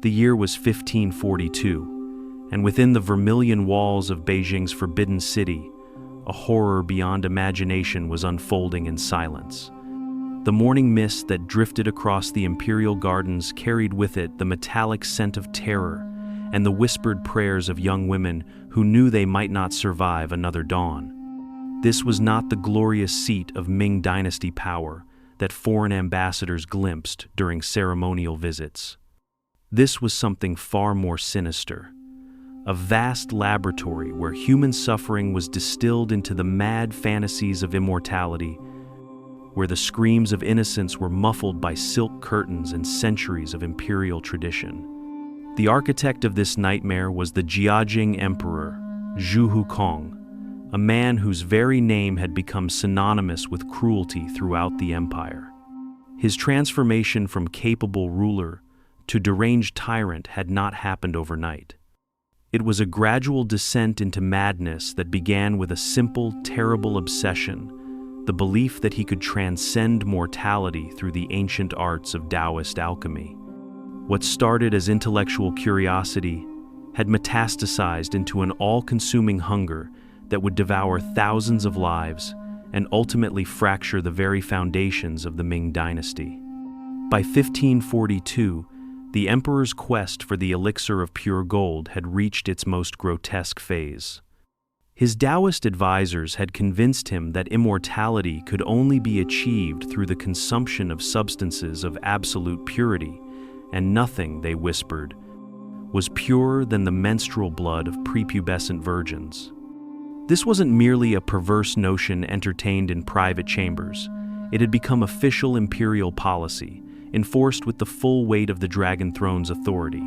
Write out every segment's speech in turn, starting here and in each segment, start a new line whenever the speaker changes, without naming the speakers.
The year was 1542, and within the vermilion walls of Beijing's Forbidden City, a horror beyond imagination was unfolding in silence. The morning mist that drifted across the imperial gardens carried with it the metallic scent of terror and the whispered prayers of young women who knew they might not survive another dawn. This was not the glorious seat of Ming dynasty power that foreign ambassadors glimpsed during ceremonial visits. This was something far more sinister. A vast laboratory where human suffering was distilled into the mad fantasies of immortality, where the screams of innocence were muffled by silk curtains and centuries of imperial tradition. The architect of this nightmare was the Jiajing Emperor, Zhu Hukong, a man whose very name had become synonymous with cruelty throughout the empire. His transformation from capable ruler to deranged tyrant had not happened overnight. It was a gradual descent into madness that began with a simple, terrible obsession, the belief that he could transcend mortality through the ancient arts of Taoist alchemy. What started as intellectual curiosity had metastasized into an all-consuming hunger that would devour thousands of lives and ultimately fracture the very foundations of the Ming dynasty. By 1542, the emperor's quest for the elixir of pure gold had reached its most grotesque phase. His Taoist advisors had convinced him that immortality could only be achieved through the consumption of substances of absolute purity, and nothing, they whispered, was purer than the menstrual blood of prepubescent virgins. This wasn't merely a perverse notion entertained in private chambers. It had become official imperial policy, enforced with the full weight of the Dragon Throne's authority.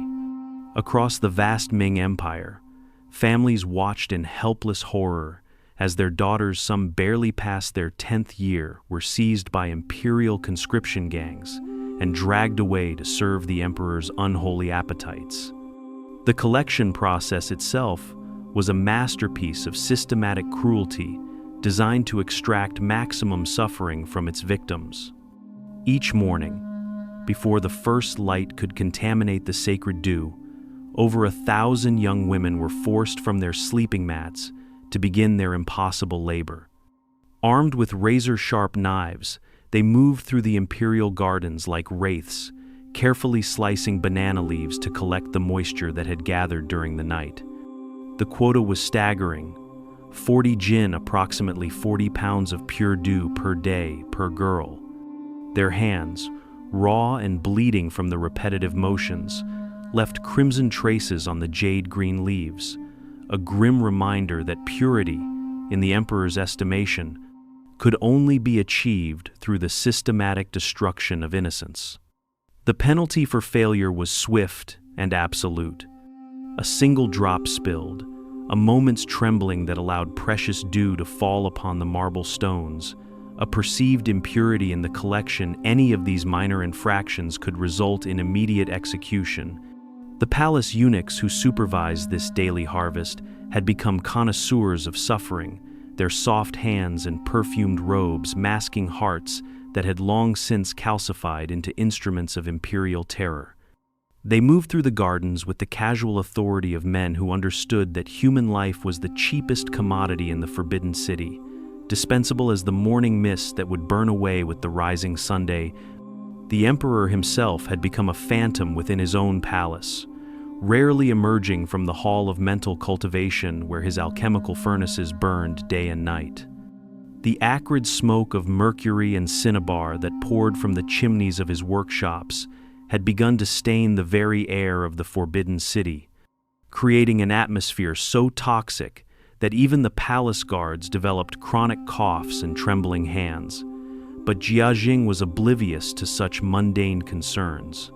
Across the vast Ming Empire, families watched in helpless horror as their daughters, some barely past their 10th year, were seized by imperial conscription gangs and dragged away to serve the emperor's unholy appetites. The collection process itself was a masterpiece of systematic cruelty designed to extract maximum suffering from its victims. Each morning, before the first light could contaminate the sacred dew, over 1,000 young women were forced from their sleeping mats to begin their impossible labor. Armed with razor-sharp knives, they moved through the imperial gardens like wraiths, carefully slicing banana leaves to collect the moisture that had gathered during the night. The quota was staggering: 40 jin, approximately 40 pounds of pure dew per day per girl. Their hands, raw and bleeding from the repetitive motions, left crimson traces on the jade-green leaves, a grim reminder that purity, in the emperor's estimation, could only be achieved through the systematic destruction of innocence. The penalty for failure was swift and absolute. A single drop spilled, a moment's trembling that allowed precious dew to fall upon the marble stones, a perceived impurity in the collection. Any of these minor infractions could result in immediate execution. The palace eunuchs who supervised this daily harvest had become connoisseurs of suffering, their soft hands and perfumed robes masking hearts that had long since calcified into instruments of imperial terror. They moved through the gardens with the casual authority of men who understood that human life was the cheapest commodity in the Forbidden City, dispensable as the morning mist that would burn away with the rising Sunday. The emperor himself had become a phantom within his own palace, rarely emerging from the hall of mental cultivation where his alchemical furnaces burned day and night. The acrid smoke of mercury and cinnabar that poured from the chimneys of his workshops had begun to stain the very air of the Forbidden City, creating an atmosphere so toxic that even the palace guards developed chronic coughs and trembling hands. But Jiajing was oblivious to such mundane concerns.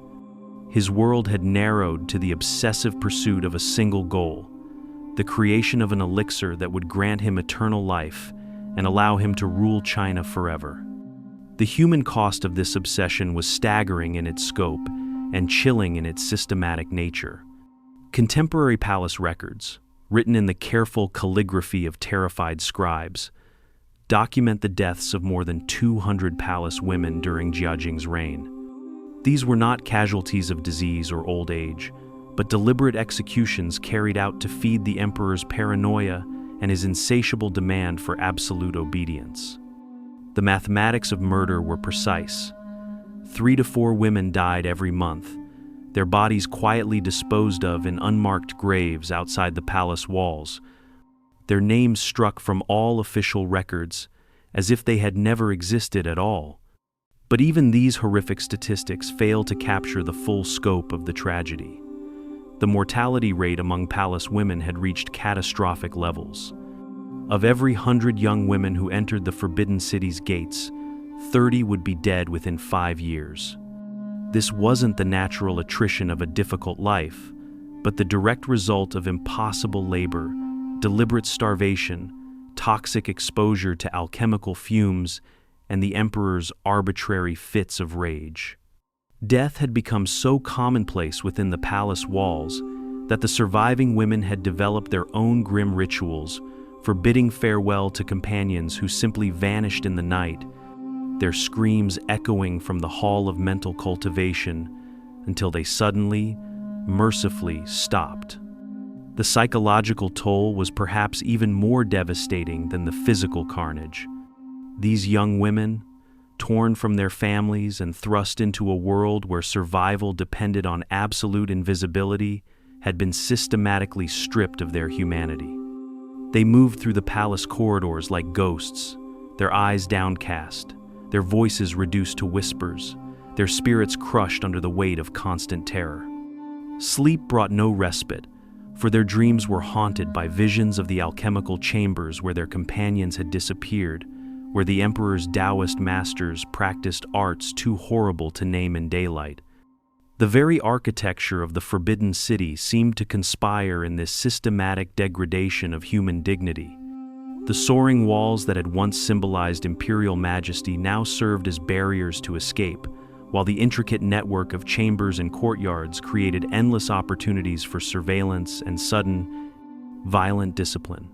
His world had narrowed to the obsessive pursuit of a single goal: the creation of an elixir that would grant him eternal life and allow him to rule China forever. The human cost of this obsession was staggering in its scope and chilling in its systematic nature. Contemporary palace records, written in the careful calligraphy of terrified scribes, document the deaths of more than 200 palace women during Jiajing's reign. These were not casualties of disease or old age, but deliberate executions carried out to feed the emperor's paranoia and his insatiable demand for absolute obedience. The mathematics of murder were precise. 3 to 4 women died every month, their bodies quietly disposed of in unmarked graves outside the palace walls, their names struck from all official records as if they had never existed at all. But even these horrific statistics fail to capture the full scope of the tragedy. The mortality rate among palace women had reached catastrophic levels. Of every 100 young women who entered the Forbidden City's gates, 30 would be dead within 5 years. This wasn't the natural attrition of a difficult life, but the direct result of impossible labor, deliberate starvation, toxic exposure to alchemical fumes, and the emperor's arbitrary fits of rage. Death had become so commonplace within the palace walls that the surviving women had developed their own grim rituals, forbidding farewell to companions who simply vanished in the night, their screams echoing from the hall of mental cultivation until they suddenly, mercifully stopped. The psychological toll was perhaps even more devastating than the physical carnage. These young women, torn from their families and thrust into a world where survival depended on absolute invisibility, had been systematically stripped of their humanity. They moved through the palace corridors like ghosts, their eyes downcast, their voices reduced to whispers, their spirits crushed under the weight of constant terror. Sleep brought no respite, for their dreams were haunted by visions of the alchemical chambers where their companions had disappeared, where the emperor's Taoist masters practiced arts too horrible to name in daylight. The very architecture of the Forbidden City seemed to conspire in this systematic degradation of human dignity. The soaring walls that had once symbolized imperial majesty now served as barriers to escape, while the intricate network of chambers and courtyards created endless opportunities for surveillance and sudden, violent discipline.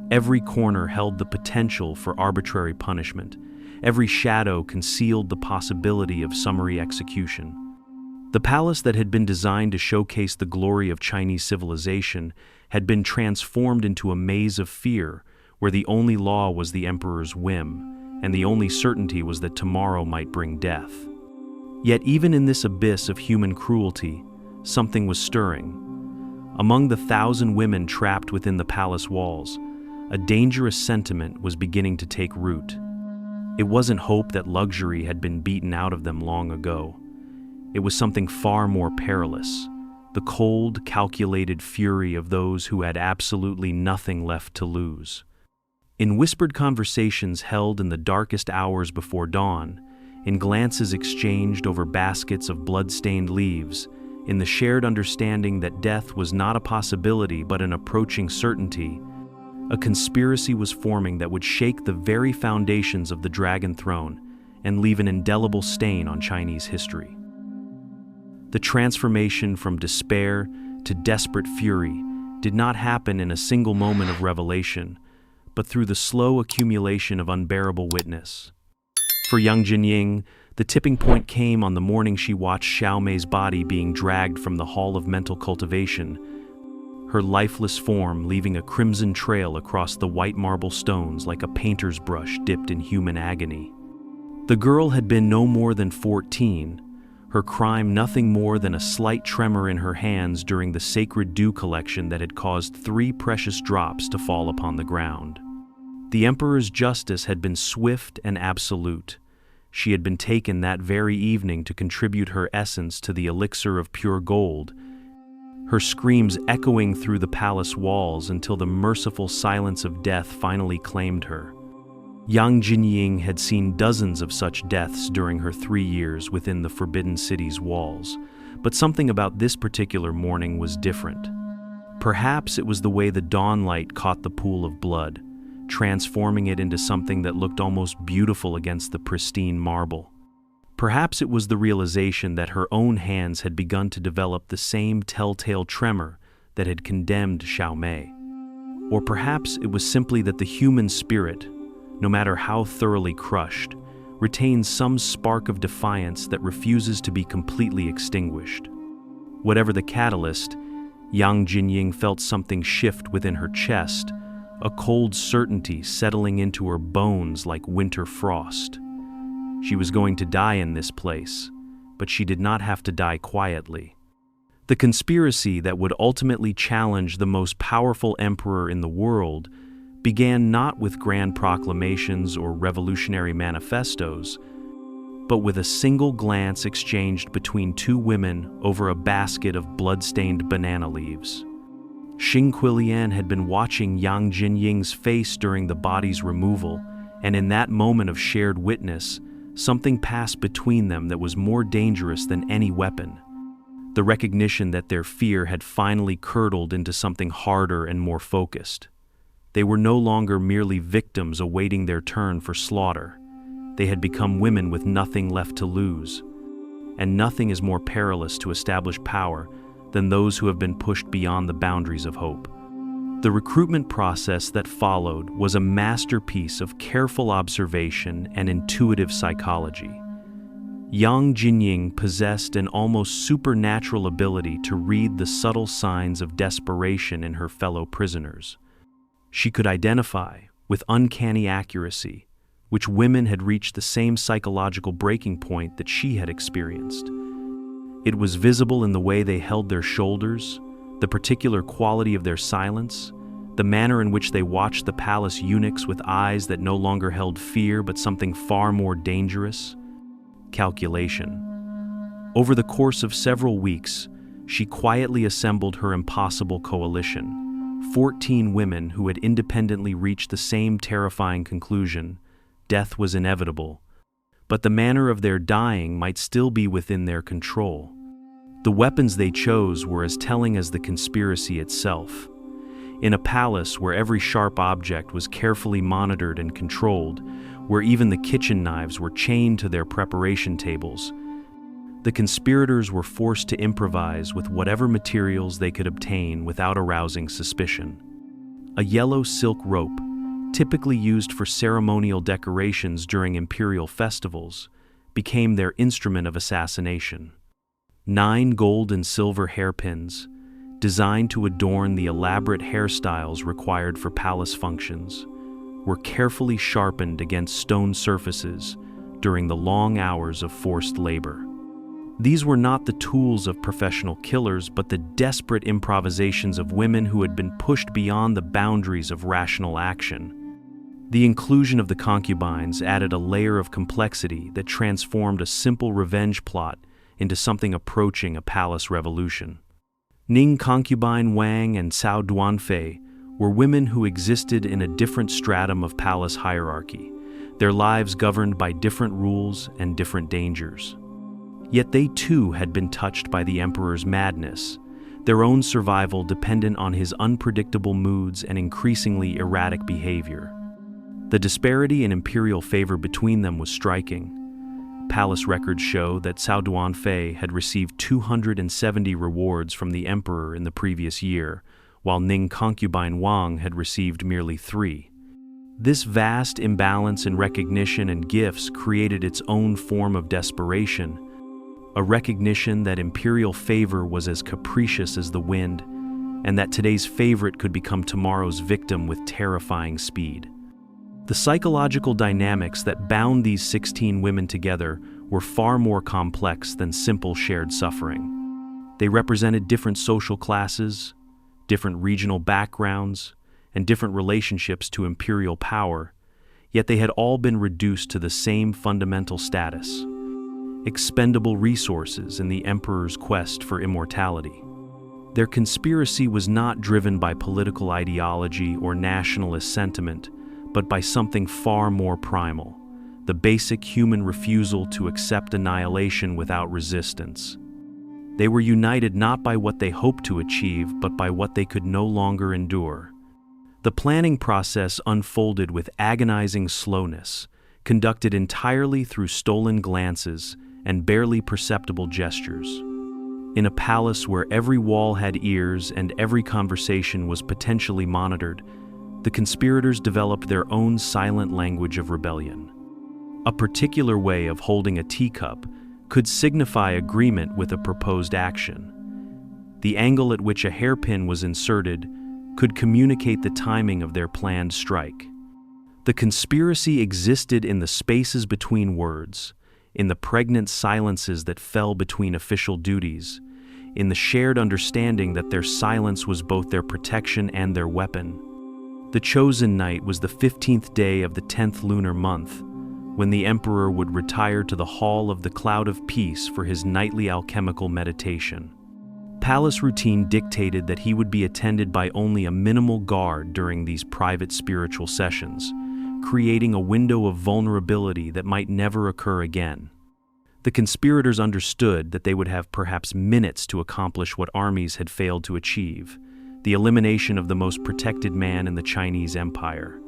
Every corner held the potential for arbitrary punishment. Every shadow concealed the possibility of summary execution. The palace that had been designed to showcase the glory of Chinese civilization had been transformed into a maze of fear, where the only law was the emperor's whim, and the only certainty was that tomorrow might bring death. Yet even in this abyss of human cruelty, something was stirring. Among the 1,000 women trapped within the palace walls, a dangerous sentiment was beginning to take root. It wasn't hope that luxury had been beaten out of them long ago. It was something far more perilous, the cold, calculated fury of those who had absolutely nothing left to lose. In whispered conversations held in the darkest hours before dawn, in glances exchanged over baskets of blood-stained leaves, in the shared understanding that death was not a possibility but an approaching certainty, a conspiracy was forming that would shake the very foundations of the Dragon Throne and leave an indelible stain on Chinese history. The transformation from despair to desperate fury did not happen in a single moment of revelation, but through the slow accumulation of unbearable witness. For young Jinying, the tipping point came on the morning she watched Xiao Mei's body being dragged from the Hall of Mental Cultivation, her lifeless form leaving a crimson trail across the white marble stones like a painter's brush dipped in human agony. The girl had been no more than 14, her crime nothing more than a slight tremor in her hands during the sacred dew collection that had caused 3 precious drops to fall upon the ground. The emperor's justice had been swift and absolute. She had been taken that very evening to contribute her essence to the elixir of pure gold, her screams echoing through the palace walls until the merciful silence of death finally claimed her. Yang Jinying had seen dozens of such deaths during her 3 years within the Forbidden City's walls, but something about this particular morning was different. Perhaps it was the way the dawnlight caught the pool of blood, transforming it into something that looked almost beautiful against the pristine marble. Perhaps it was the realization that her own hands had begun to develop the same telltale tremor that had condemned Xiao Mei. Or perhaps it was simply that the human spirit, no matter how thoroughly crushed, retains some spark of defiance that refuses to be completely extinguished. Whatever the catalyst, Yang Jinying felt something shift within her chest, a cold certainty settling into her bones like winter frost. She was going to die in this place, but she did not have to die quietly. The conspiracy that would ultimately challenge the most powerful emperor in the world began not with grand proclamations or revolutionary manifestos, but with a single glance exchanged between two women over a basket of blood-stained banana leaves. Xing Quilian had been watching Yang Jinying's face during the body's removal, and in that moment of shared witness, something passed between them that was more dangerous than any weapon. The recognition that their fear had finally curdled into something harder and more focused. They were no longer merely victims awaiting their turn for slaughter. They had become women with nothing left to lose. And nothing is more perilous to establish power than those who have been pushed beyond the boundaries of hope. The recruitment process that followed was a masterpiece of careful observation and intuitive psychology. Yang Jinying possessed an almost supernatural ability to read the subtle signs of desperation in her fellow prisoners. She could identify, with uncanny accuracy, which women had reached the same psychological breaking point that she had experienced. It was visible in the way they held their shoulders, the particular quality of their silence, the manner in which they watched the palace eunuchs with eyes that no longer held fear but something far more dangerous. Calculation. Over the course of several weeks, she quietly assembled her impossible coalition, 14 women who had independently reached the same terrifying conclusion: death was inevitable, but the manner of their dying might still be within their control. The weapons they chose were as telling as the conspiracy itself. In a palace where every sharp object was carefully monitored and controlled, where even the kitchen knives were chained to their preparation tables, the conspirators were forced to improvise with whatever materials they could obtain without arousing suspicion. A yellow silk rope, typically used for ceremonial decorations during imperial festivals, became their instrument of assassination. 9 gold and silver hairpins, designed to adorn the elaborate hairstyles required for palace functions, were carefully sharpened against stone surfaces during the long hours of forced labor. These were not the tools of professional killers, but the desperate improvisations of women who had been pushed beyond the boundaries of rational action. The inclusion of the concubines added a layer of complexity that transformed a simple revenge plot into something approaching a palace revolution. Ning concubine Wang and Cao Duanfei were women who existed in a different stratum of palace hierarchy, their lives governed by different rules and different dangers. Yet they too had been touched by the emperor's madness, their own survival dependent on his unpredictable moods and increasingly erratic behavior. The disparity in imperial favor between them was striking. Palace records show that Cao Duanfei had received 270 rewards from the emperor in the previous year, while Ning concubine Wang had received merely 3. This vast imbalance in recognition and gifts created its own form of desperation, a recognition that imperial favor was as capricious as the wind, and that today's favorite could become tomorrow's victim with terrifying speed. The psychological dynamics that bound these 16 women together were far more complex than simple shared suffering. They represented different social classes, different regional backgrounds, and different relationships to imperial power, yet they had all been reduced to the same fundamental status: expendable resources in the emperor's quest for immortality. Their conspiracy was not driven by political ideology or nationalist sentiment, but by something far more primal: the basic human refusal to accept annihilation without resistance. They were united not by what they hoped to achieve, but by what they could no longer endure. The planning process unfolded with agonizing slowness, conducted entirely through stolen glances and barely perceptible gestures. In a palace where every wall had ears and every conversation was potentially monitored, the conspirators developed their own silent language of rebellion. A particular way of holding a teacup could signify agreement with a proposed action. The angle at which a hairpin was inserted could communicate the timing of their planned strike. The conspiracy existed in the spaces between words, in the pregnant silences that fell between official duties, in the shared understanding that their silence was both their protection and their weapon. The chosen night was the 15th day of the 10th lunar month, when the emperor would retire to the hall of the Cloud of Peace for his nightly alchemical meditation. Palace routine dictated that he would be attended by only a minimal guard during these private spiritual sessions, creating a window of vulnerability that might never occur again. The conspirators understood that they would have perhaps minutes to accomplish what armies had failed to achieve: the elimination of the most protected man in the Chinese Empire.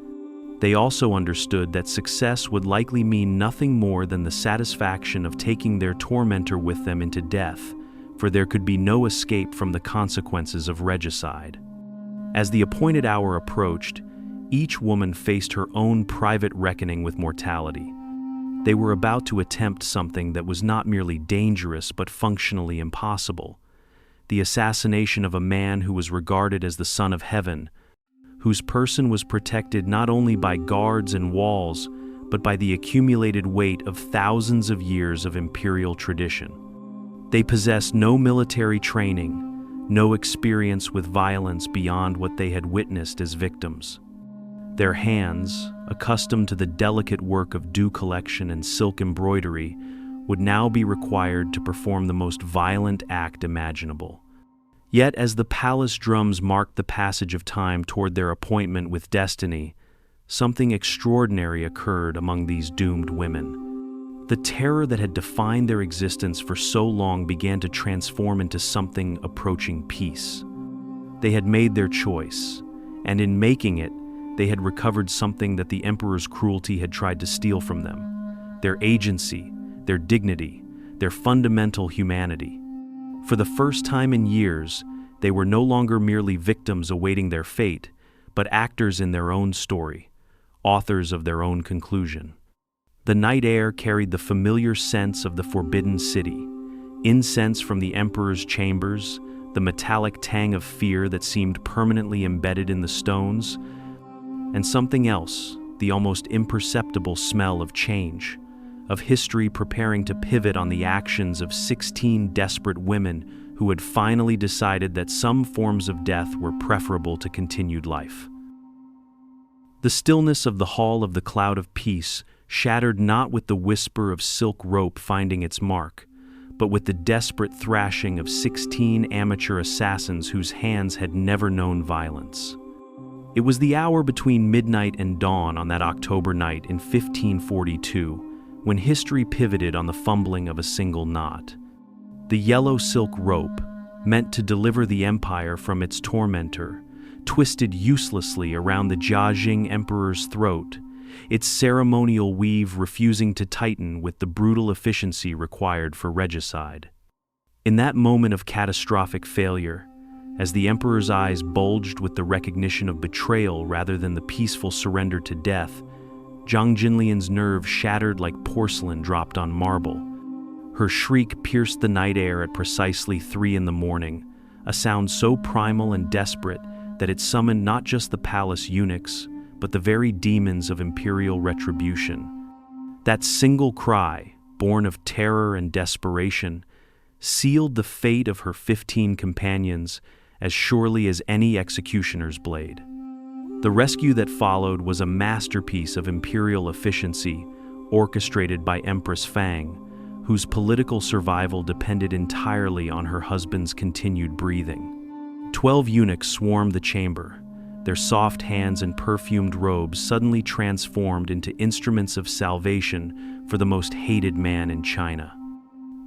They also understood that success would likely mean nothing more than the satisfaction of taking their tormentor with them into death, for there could be no escape from the consequences of regicide. As the appointed hour approached, each woman faced her own private reckoning with mortality. They were about to attempt something that was not merely dangerous but functionally impossible: the assassination of a man who was regarded as the Son of Heaven, whose person was protected not only by guards and walls, but by the accumulated weight of thousands of years of imperial tradition. They possessed no military training, no experience with violence beyond what they had witnessed as victims. Their hands, accustomed to the delicate work of dew collection and silk embroidery, would now be required to perform the most violent act imaginable. Yet as the palace drums marked the passage of time toward their appointment with destiny, something extraordinary occurred among these doomed women. The terror that had defined their existence for so long began to transform into something approaching peace. They had made their choice, and in making it, they had recovered something that the emperor's cruelty had tried to steal from them: their agency, their dignity, their fundamental humanity. For the first time in years, they were no longer merely victims awaiting their fate, but actors in their own story, authors of their own conclusion. The night air carried the familiar scents of the forbidden city: incense from the emperor's chambers, the metallic tang of fear that seemed permanently embedded in the stones, and something else, the almost imperceptible smell of change, of history preparing to pivot on the actions of 16 desperate women who had finally decided that some forms of death were preferable to continued life. The stillness of the Hall of the Cloud of Peace shattered not with the whisper of silk rope finding its mark, but with the desperate thrashing of 16 amateur assassins whose hands had never known violence. It was the hour between midnight and dawn on that October night in 1542, when history pivoted on the fumbling of a single knot. The yellow silk rope, meant to deliver the empire from its tormentor, twisted uselessly around the Jiajing emperor's throat, its ceremonial weave refusing to tighten with the brutal efficiency required for regicide. In that moment of catastrophic failure, as the emperor's eyes bulged with the recognition of betrayal rather than the peaceful surrender to death, Zhang Jinlian's nerves shattered like porcelain dropped on marble. Her shriek pierced the night air at precisely 3 a.m, a sound so primal and desperate that it summoned not just the palace eunuchs, but the very demons of imperial retribution. That single cry, born of terror and desperation, sealed the fate of her 15 companions as surely as any executioner's blade. The rescue that followed was a masterpiece of imperial efficiency, orchestrated by Empress Fang, whose political survival depended entirely on her husband's continued breathing. 12 eunuchs swarmed the chamber, their soft hands and perfumed robes suddenly transformed into instruments of salvation for the most hated man in China.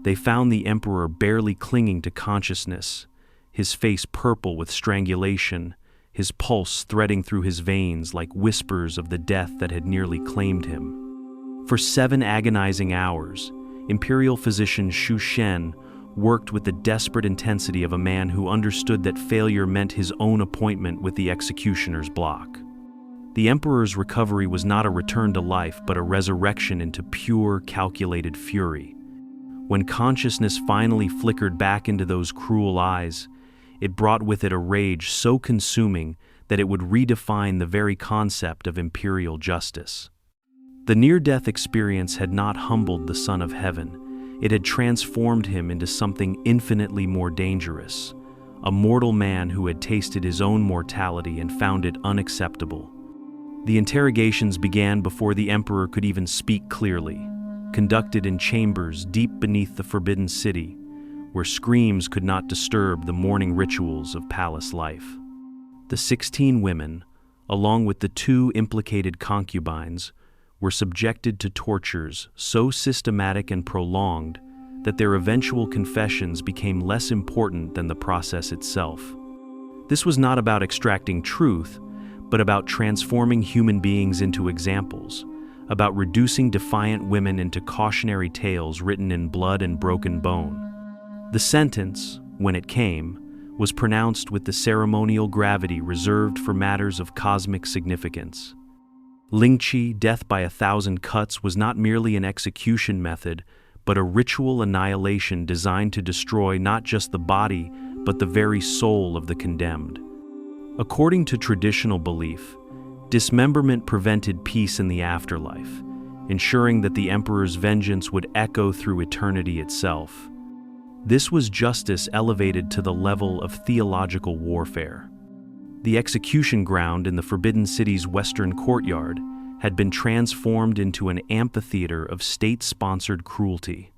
They found the emperor barely clinging to consciousness, his face purple with strangulation, his pulse threading through his veins like whispers of the death that had nearly claimed him. For 7 agonizing hours, imperial physician Xu Shen worked with the desperate intensity of a man who understood that failure meant his own appointment with the executioner's block. The emperor's recovery was not a return to life, but a resurrection into pure, calculated fury. When consciousness finally flickered back into those cruel eyes, it brought with it a rage so consuming that it would redefine the very concept of imperial justice. The near-death experience had not humbled the Son of Heaven. It had transformed him into something infinitely more dangerous, a mortal man who had tasted his own mortality and found it unacceptable. The interrogations began before the emperor could even speak clearly, conducted in chambers deep beneath the Forbidden City, where screams could not disturb the morning rituals of palace life. The 16 women, along with the 2 implicated concubines, were subjected to tortures so systematic and prolonged that their eventual confessions became less important than the process itself. This was not about extracting truth, but about transforming human beings into examples, about reducing defiant women into cautionary tales written in blood and broken bone. The sentence, when it came, was pronounced with the ceremonial gravity reserved for matters of cosmic significance. Lingchi, death by 1,000 cuts, was not merely an execution method, but a ritual annihilation designed to destroy not just the body, but the very soul of the condemned. According to traditional belief, dismemberment prevented peace in the afterlife, ensuring that the emperor's vengeance would echo through eternity itself. This was justice elevated to the level of theological warfare. The execution ground in the Forbidden City's western courtyard had been transformed into an amphitheater of state-sponsored cruelty.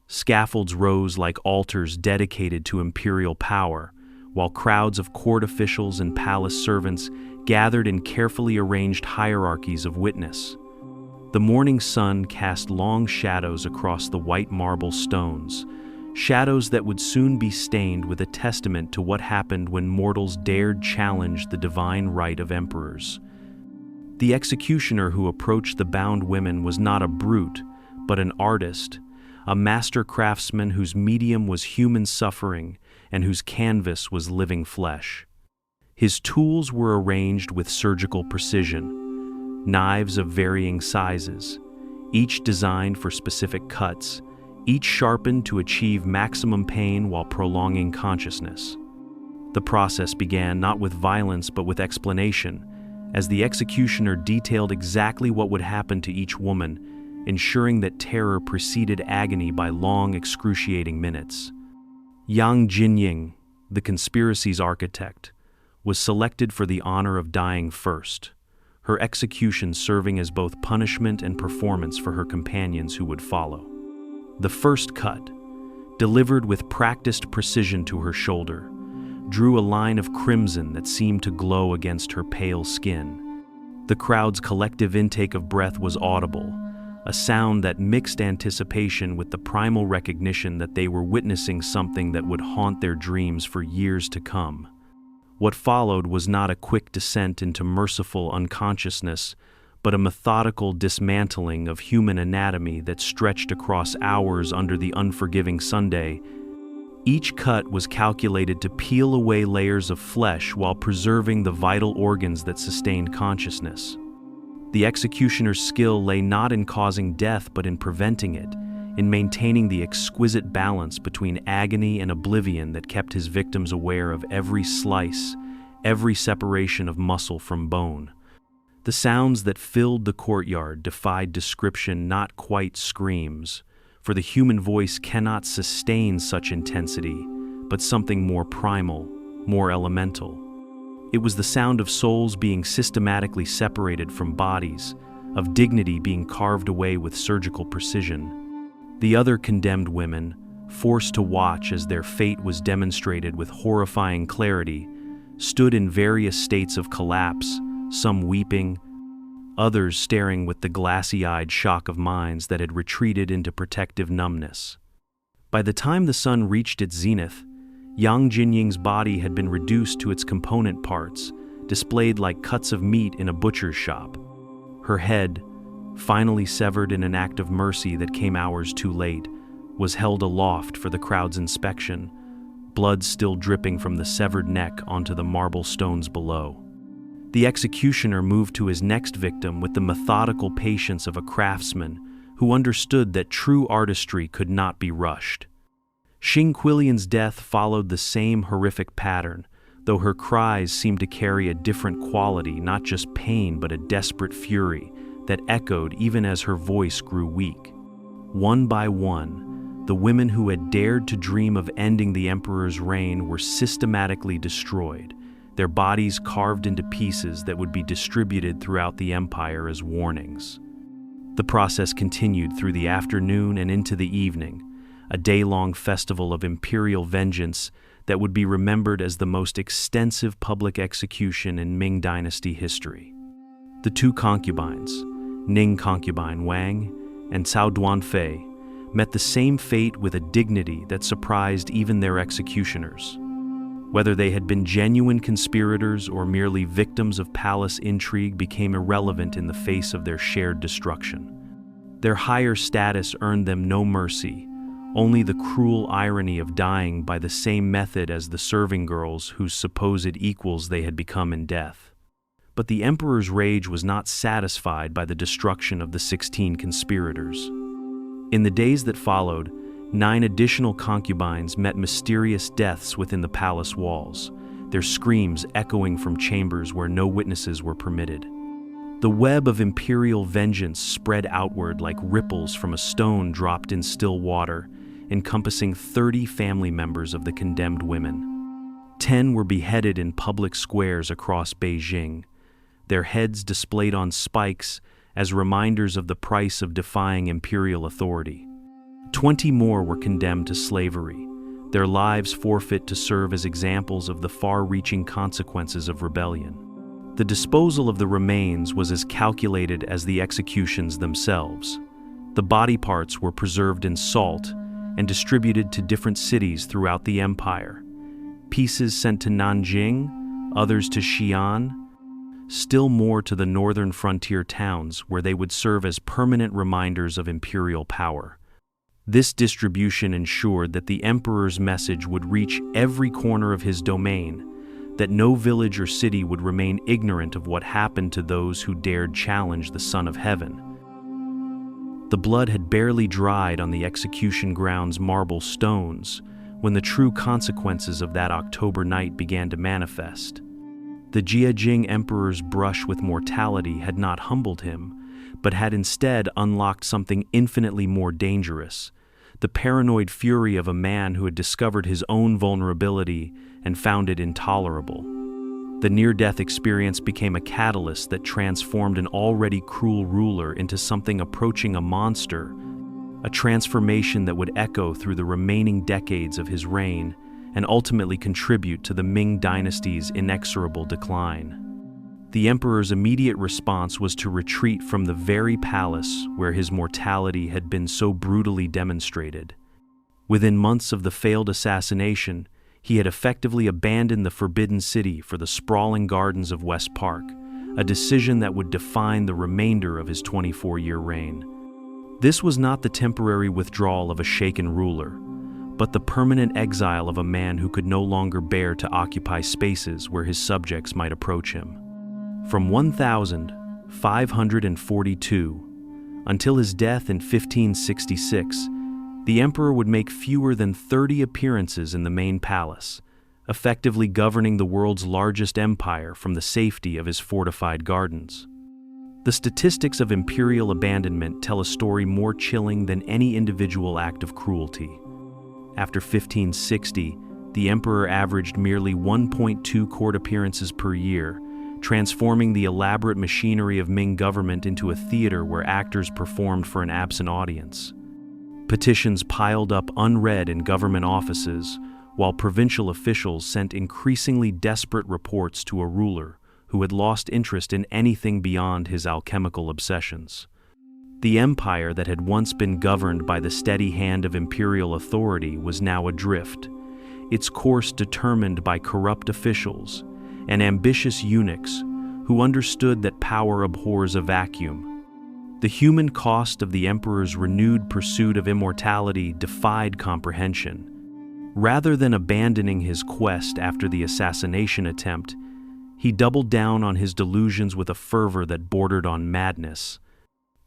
Scaffolds rose like altars dedicated to imperial power, while crowds of court officials and palace servants gathered in carefully arranged hierarchies of witness. The morning sun cast long shadows across the white marble stones, shadows that would soon be stained with a testament to what happened when mortals dared challenge the divine right of emperors. The executioner who approached the bound women was not a brute, but an artist, a master craftsman whose medium was human suffering and whose canvas was living flesh. His tools were arranged with surgical precision, knives of varying sizes, each designed for specific cuts, each sharpened to achieve maximum pain while prolonging consciousness. The process began not with violence but with explanation, as the executioner detailed exactly what would happen to each woman, ensuring that terror preceded agony by long, excruciating minutes. Yang Jinying, the conspiracy's architect, was selected for the honor of dying first, her execution serving as both punishment and performance for her companions who would follow. The first cut, delivered with practiced precision to her shoulder, drew a line of crimson that seemed to glow against her pale skin. The crowd's collective intake of breath was audible, a sound that mixed anticipation with the primal recognition that they were witnessing something that would haunt their dreams for years to come. What followed was not a quick descent into merciful unconsciousness, but a methodical dismantling of human anatomy that stretched across hours under the unforgiving Sunday. Each cut was calculated to peel away layers of flesh while preserving the vital organs that sustained consciousness. The executioner's skill lay not in causing death but in preventing it, in maintaining the exquisite balance between agony and oblivion that kept his victims aware of every slice, every separation of muscle from bone. The sounds that filled the courtyard defied description, not quite screams, for the human voice cannot sustain such intensity, but something more primal, more elemental. It was the sound of souls being systematically separated from bodies, of dignity being carved away with surgical precision. The other condemned women, forced to watch as their fate was demonstrated with horrifying clarity, stood in various states of collapse, some weeping, others staring with the glassy-eyed shock of minds that had retreated into protective numbness. By the time the sun reached its zenith, Yang Jinying's body had been reduced to its component parts, displayed like cuts of meat in a butcher's shop. Her head, finally severed in an act of mercy that came hours too late, was held aloft for the crowd's inspection, blood still dripping from the severed neck onto the marble stones below. The executioner moved to his next victim with the methodical patience of a craftsman who understood that true artistry could not be rushed. Xing Quilian's death followed the same horrific pattern, though her cries seemed to carry a different quality, not just pain but a desperate fury that echoed even as her voice grew weak. One by one, the women who had dared to dream of ending the emperor's reign were systematically destroyed, their bodies carved into pieces that would be distributed throughout the empire as warnings. The process continued through the afternoon and into the evening, a day-long festival of imperial vengeance that would be remembered as the most extensive public execution in Ming Dynasty history. The two concubines, Ning concubine Wang and Cao Duanfei, met the same fate with a dignity that surprised even their executioners. Whether they had been genuine conspirators or merely victims of palace intrigue became irrelevant in the face of their shared destruction. Their higher status earned them no mercy, only the cruel irony of dying by the same method as the serving girls whose supposed equals they had become in death. But the emperor's rage was not satisfied by the destruction of the 16 conspirators. In the days that followed, 9 additional concubines met mysterious deaths within the palace walls, their screams echoing from chambers where no witnesses were permitted. The web of imperial vengeance spread outward like ripples from a stone dropped in still water, encompassing 30 family members of the condemned women. 10 were beheaded in public squares across Beijing, their heads displayed on spikes as reminders of the price of defying imperial authority. 20 more were condemned to slavery, their lives forfeit to serve as examples of the far-reaching consequences of rebellion. The disposal of the remains was as calculated as the executions themselves. The body parts were preserved in salt and distributed to different cities throughout the empire. Pieces sent to Nanjing, others to Xi'an, still more to the northern frontier towns where they would serve as permanent reminders of imperial power. This distribution ensured that the emperor's message would reach every corner of his domain, that no village or city would remain ignorant of what happened to those who dared challenge the Son of Heaven. The blood had barely dried on the execution ground's marble stones when the true consequences of that October night began to manifest. The Jiajing emperor's brush with mortality had not humbled him, but had instead unlocked something infinitely more dangerous, the paranoid fury of a man who had discovered his own vulnerability and found it intolerable. The near-death experience became a catalyst that transformed an already cruel ruler into something approaching a monster, a transformation that would echo through the remaining decades of his reign and ultimately contribute to the Ming Dynasty's inexorable decline. The emperor's immediate response was to retreat from the very palace where his mortality had been so brutally demonstrated. Within months of the failed assassination, he had effectively abandoned the Forbidden City for the sprawling gardens of West Park, a decision that would define the remainder of his 24-year reign. This was not the temporary withdrawal of a shaken ruler, but the permanent exile of a man who could no longer bear to occupy spaces where his subjects might approach him. From 1542 until his death in 1566, the emperor would make fewer than 30 appearances in the main palace, effectively governing the world's largest empire from the safety of his fortified gardens. The statistics of imperial abandonment tell a story more chilling than any individual act of cruelty. After 1560, the emperor averaged merely 1.2 court appearances per year, transforming the elaborate machinery of Ming government into a theater where actors performed for an absent audience. Petitions piled up unread in government offices, while provincial officials sent increasingly desperate reports to a ruler who had lost interest in anything beyond his alchemical obsessions. The empire that had once been governed by the steady hand of imperial authority was now adrift, its course determined by corrupt officials and ambitious eunuchs who understood that power abhors a vacuum. The human cost of the emperor's renewed pursuit of immortality defied comprehension. Rather than abandoning his quest after the assassination attempt, He doubled down on his delusions with a fervor that bordered on madness.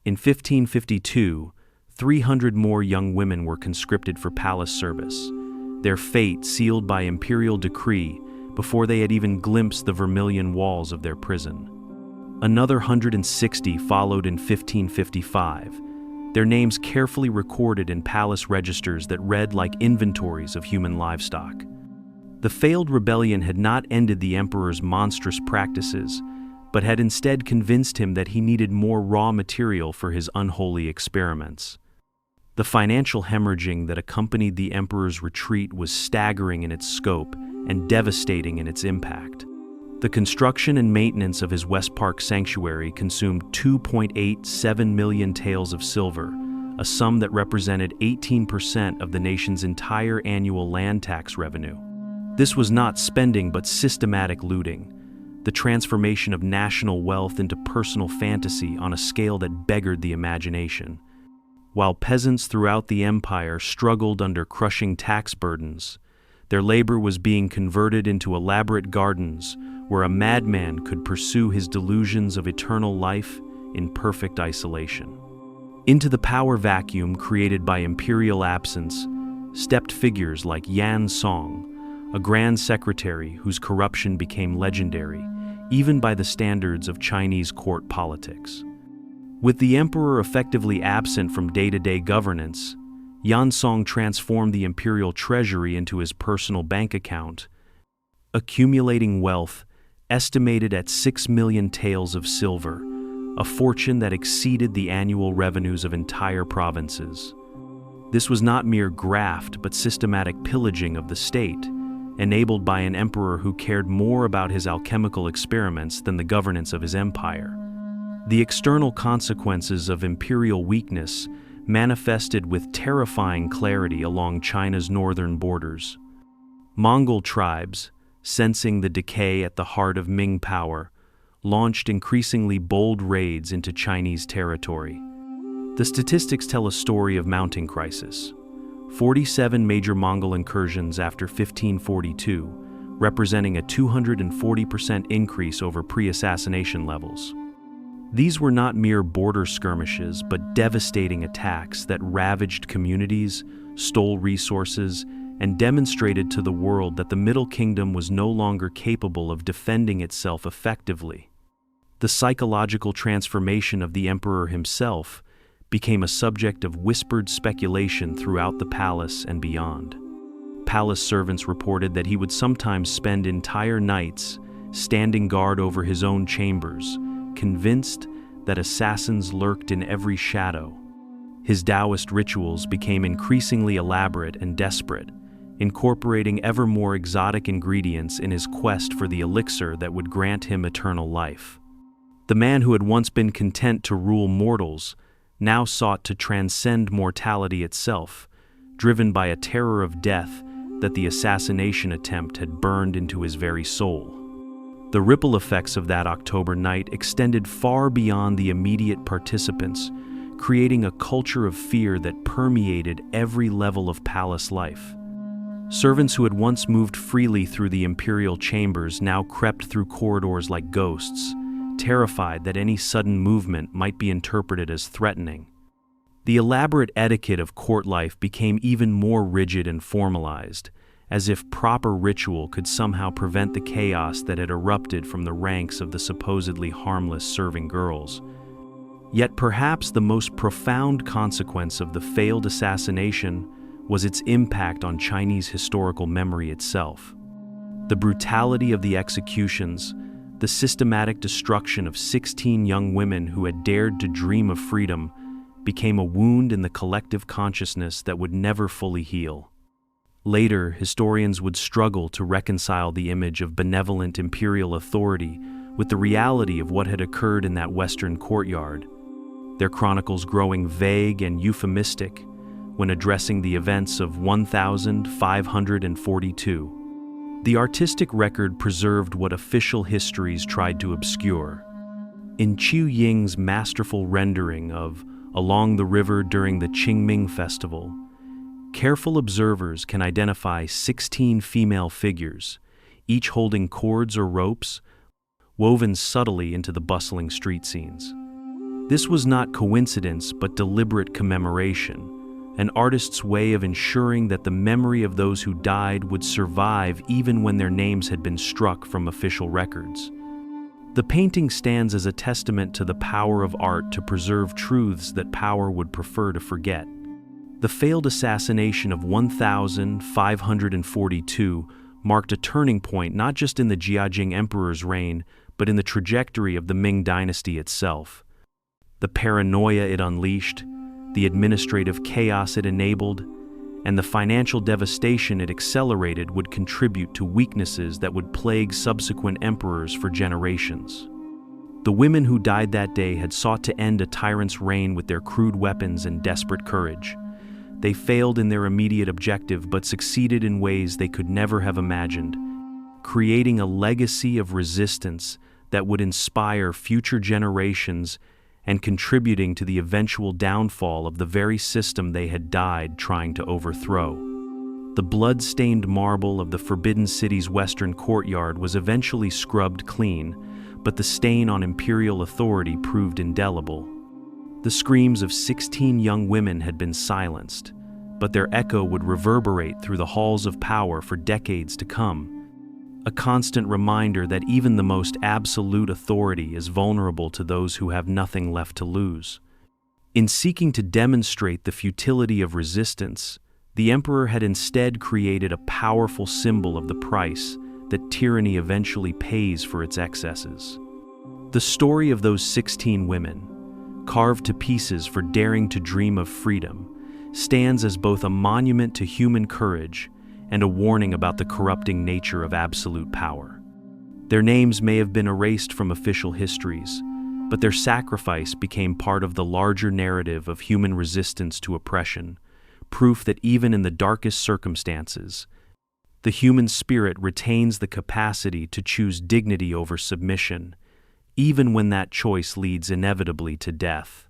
In 1552, 300 more young women were conscripted for palace service, their fate sealed by imperial decree before they had even glimpsed the vermilion walls of their prison. Another 160 followed in 1555, their names carefully recorded in palace registers that read like inventories of human livestock. The failed rebellion had not ended the emperor's monstrous practices, but had instead convinced him that he needed more raw material for his unholy experiments. The financial hemorrhaging that accompanied the emperor's retreat was staggering in its scope and devastating in its impact. The construction and maintenance of his West Park sanctuary consumed 2.87 million taels of silver, a sum that represented 18% of the nation's entire annual land tax revenue. This was not spending but systematic looting, the transformation of national wealth into personal fantasy on a scale that beggared the imagination. While peasants throughout the empire struggled under crushing tax burdens, their labor was being converted into elaborate gardens where a madman could pursue his delusions of eternal life in perfect isolation. Into the power vacuum created by imperial absence stepped figures like Yan Song, a grand secretary whose corruption became legendary, even by the standards of Chinese court politics. With the emperor effectively absent from day-to-day governance, Yan Song transformed the imperial treasury into his personal bank account, accumulating wealth estimated at 6 million taels of silver, a fortune that exceeded the annual revenues of entire provinces. This was not mere graft but systematic pillaging of the state, enabled by an emperor who cared more about his alchemical experiments than the governance of his empire. The external consequences of imperial weakness manifested with terrifying clarity along China's northern borders. Mongol tribes, sensing the decay at the heart of Ming power, launched increasingly bold raids into Chinese territory. The statistics tell a story of mounting crisis. 47 major Mongol incursions after 1542, representing a 240% increase over pre-assassination levels. These were not mere border skirmishes, but devastating attacks that ravaged communities, stole resources, and demonstrated to the world that the Middle Kingdom was no longer capable of defending itself effectively. The psychological transformation of the emperor himself became a subject of whispered speculation throughout the palace and beyond. Palace servants reported that he would sometimes spend entire nights standing guard over his own chambers, convinced that assassins lurked in every shadow. His Taoist rituals became increasingly elaborate and desperate, incorporating ever more exotic ingredients in his quest for the elixir that would grant him eternal life. The man who had once been content to rule mortals now sought to transcend mortality itself, driven by a terror of death that the assassination attempt had burned into his very soul. The ripple effects of that October night extended far beyond the immediate participants, creating a culture of fear that permeated every level of palace life. Servants who had once moved freely through the imperial chambers now crept through corridors like ghosts, terrified that any sudden movement might be interpreted as threatening. The elaborate etiquette of court life became even more rigid and formalized, as if proper ritual could somehow prevent the chaos that had erupted from the ranks of the supposedly harmless serving girls. Yet perhaps the most profound consequence of the failed assassination was its impact on Chinese historical memory itself. The brutality of the executions, the systematic destruction of 16 young women who had dared to dream of freedom, became a wound in the collective consciousness that would never fully heal. Later, historians would struggle to reconcile the image of benevolent imperial authority with the reality of what had occurred in that Western courtyard, their chronicles growing vague and euphemistic when addressing the events of 1542. The artistic record preserved what official histories tried to obscure. In Qiu Ying's masterful rendering of Along the River during the Qingming Festival, careful observers can identify 16 female figures, each holding cords or ropes, woven subtly into the bustling street scenes. This was not coincidence but deliberate commemoration, an artist's way of ensuring that the memory of those who died would survive even when their names had been struck from official records. The painting stands as a testament to the power of art to preserve truths that power would prefer to forget. The failed assassination of 1542 marked a turning point not just in the Jiajing emperor's reign, but in the trajectory of the Ming dynasty itself. The paranoia it unleashed, the administrative chaos it enabled, and the financial devastation it accelerated would contribute to weaknesses that would plague subsequent emperors for generations. The women who died that day had sought to end a tyrant's reign with their crude weapons and desperate courage. They failed in their immediate objective but succeeded in ways they could never have imagined, creating a legacy of resistance that would inspire future generations and contributing to the eventual downfall of the very system they had died trying to overthrow. The blood-stained marble of the Forbidden City's western courtyard was eventually scrubbed clean, but the stain on imperial authority proved indelible. The screams of 16 young women had been silenced, but their echo would reverberate through the halls of power for decades to come, a constant reminder that even the most absolute authority is vulnerable to those who have nothing left to lose. In seeking to demonstrate the futility of resistance, the emperor had instead created a powerful symbol of the price that tyranny eventually pays for its excesses. The story of those 16 women, carved to pieces for daring to dream of freedom, stands as both a monument to human courage and a warning about the corrupting nature of absolute power. Their names may have been erased from official histories, but their sacrifice became part of the larger narrative of human resistance to oppression, proof that even in the darkest circumstances, the human spirit retains the capacity to choose dignity over submission, even when that choice leads inevitably to death.